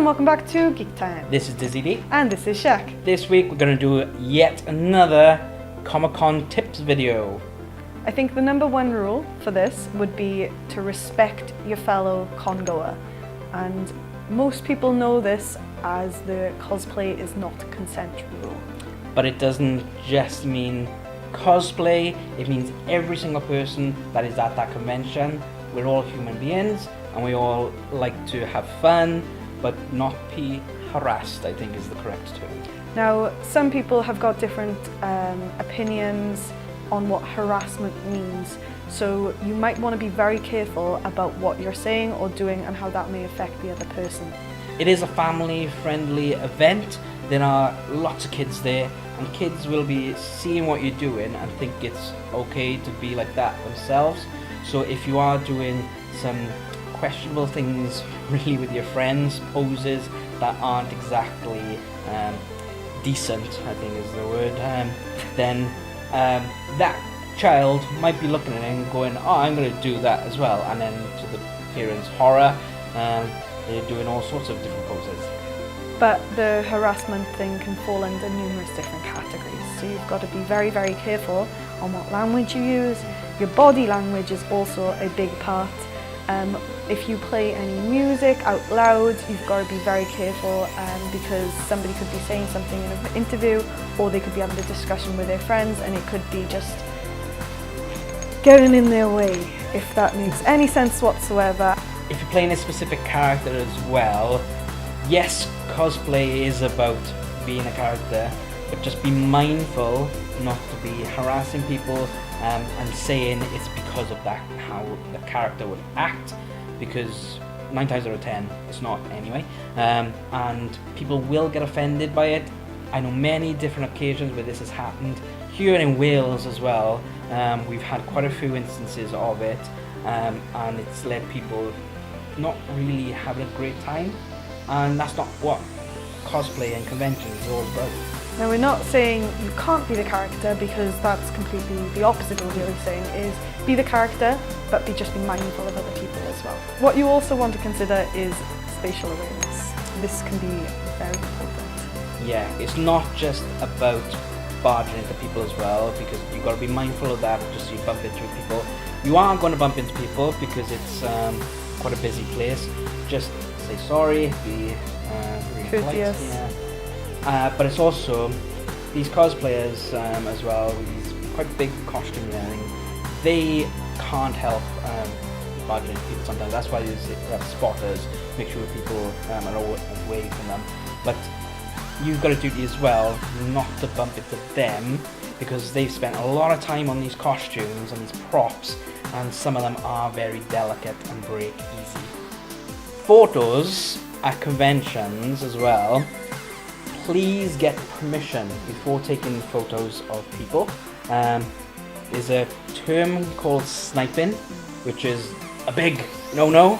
and welcome back to Geek Time. This is DizzieDee. And this is Shaq. This week we're going to do yet another Comic-Con tips video. I think the number one rule for this would be to respect your fellow con-goer. And most people know this as the cosplay is not consent rule. But it doesn't just mean cosplay, it means every single person that is at that convention. We're all human beings and we all like to have fun, but not be harassed, I think is the correct term. Now, some people have got different opinions on what harassment means, so you might want to be very careful about what you're saying or doing and how that may affect the other person. It is a family-friendly event. There are lots of kids there, and kids will be seeing what you're doing and think it's okay to be like that themselves. So if you are doing some questionable things really with your friends, poses that aren't exactly decent, I think is the word, then that child might be looking at it and going, oh, I'm going to do that as well. And then to the parents' horror, they're doing all sorts of different poses. But the harassment thing can fall under numerous different categories. So you've got to be very, very careful on what language you use. Your body language is also a big part. If you play any music out loud, you've got to be very careful because somebody could be saying something in an interview, or they could be having a discussion with their friends and it could be just getting in their way, if that makes any sense whatsoever. If you're playing a specific character as well, yes, cosplay is about being a character, but just be mindful not to be harassing people and saying it's because of that, how the character would act, because 9 times out of 10 it's not anyway, and people will get offended by it. I know many different occasions where this has happened. Here in Wales as well, we've had quite a few instances of it, and it's led people not really having a great time, and that's not what cosplay and conventions is all about. Now, we're not saying you can't be the character, because that's completely the opposite of what we're saying, is be the character, but just be mindful of other people as well. What you also want to consider is spatial awareness. This can be very important. Yeah, it's not just about barging into people as well, because you've got to be mindful of that, just so you bump into people. You are going to bump into people because it's quite a busy place. Just say sorry, be really polite. Yeah. But it's also these cosplayers as well, with these quite big costumes and everything, they can't help barging into people sometimes. That's why there's spotters, make sure people are away from them. But you've got a duty as well not to bump into them, because they've spent a lot of time on these costumes and these props, and some of them are very delicate and break easy. Photos at conventions as well, please get permission before taking photos of people. There's a term called sniping, which is a big no-no.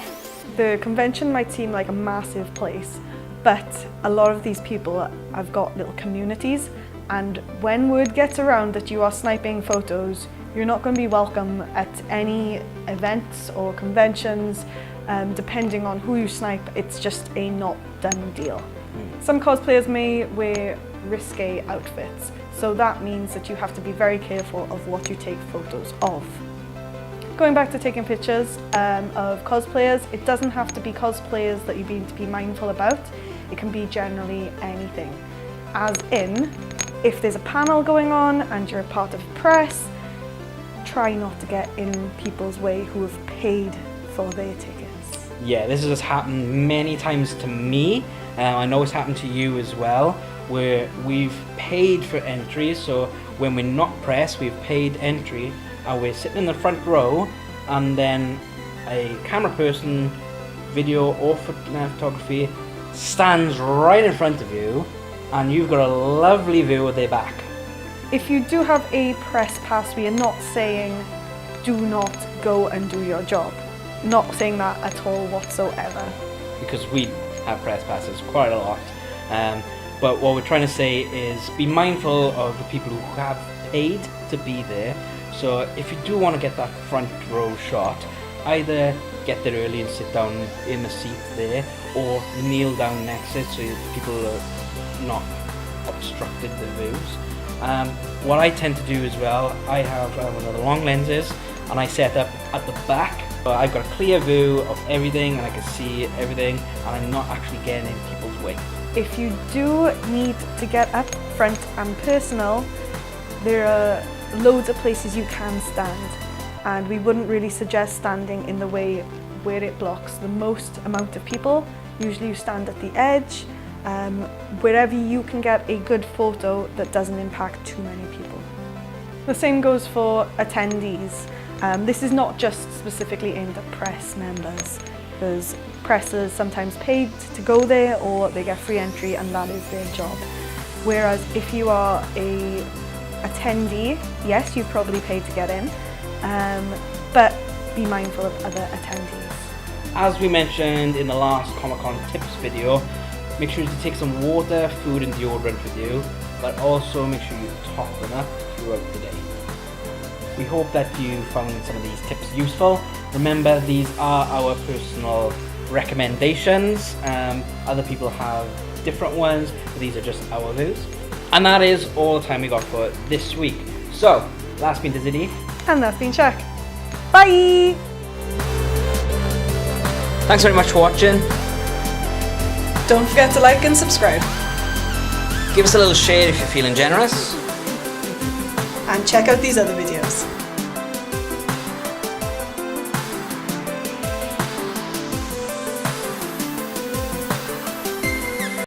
The convention might seem like a massive place, but a lot of these people have got little communities, and when word gets around that you are sniping photos, you're not going to be welcome at any events or conventions. Depending on who you snipe, it's just a not done deal. Some cosplayers may wear risque outfits, so that means that you have to be very careful of what you take photos of. Going back to taking pictures of cosplayers, it doesn't have to be cosplayers that you need to be mindful about. It can be generally anything. As in, if there's a panel going on and you're a part of press, try not to get in people's way who have paid for their tickets. Yeah, this has happened many times to me. I know it's happened to you as well, where we've paid for entry. So when we're not press, we've paid entry, and we're sitting in the front row, and then a camera person, video or photography, stands right in front of you, and you've got a lovely view of their back. If you do have a press pass, we are not saying do not go and do your job. Not saying that at all whatsoever. Because we have press passes quite a lot. But what we're trying to say is be mindful of the people who have paid to be there. So if you do want to get that front row shot, either get there early and sit down in a seat there, or kneel down next to it so people are not obstructed the views. What I tend to do as well, I have one of the long lenses, and I set up at the back. I've got a clear view of everything, and I can see everything, and I'm not actually getting in people's way. If you do need to get up front and personal, there are loads of places you can stand, and we wouldn't really suggest standing in the way where it blocks the most amount of people. Usually you stand at the edge, wherever you can get a good photo that doesn't impact too many people. The same goes for attendees. This is not just specifically aimed at press members, because press is sometimes paid to go there, or they get free entry and that is their job. Whereas if you are a attendee, yes, you probably paid to get in, but be mindful of other attendees. As we mentioned in the last Comic-Con tips video, make sure to take some water, food and deodorant with you, but also make sure you top them up throughout the day. We hope that you found some of these tips useful. Remember, these are our personal recommendations. Other people have different ones, but these are just our views. And that is all the time we got for this week. So, that's been DizzieDee. And that's been Chuck. Bye! Thanks very much for watching. Don't forget to like and subscribe. Give us a little share if you're feeling generous. And check out these other videos.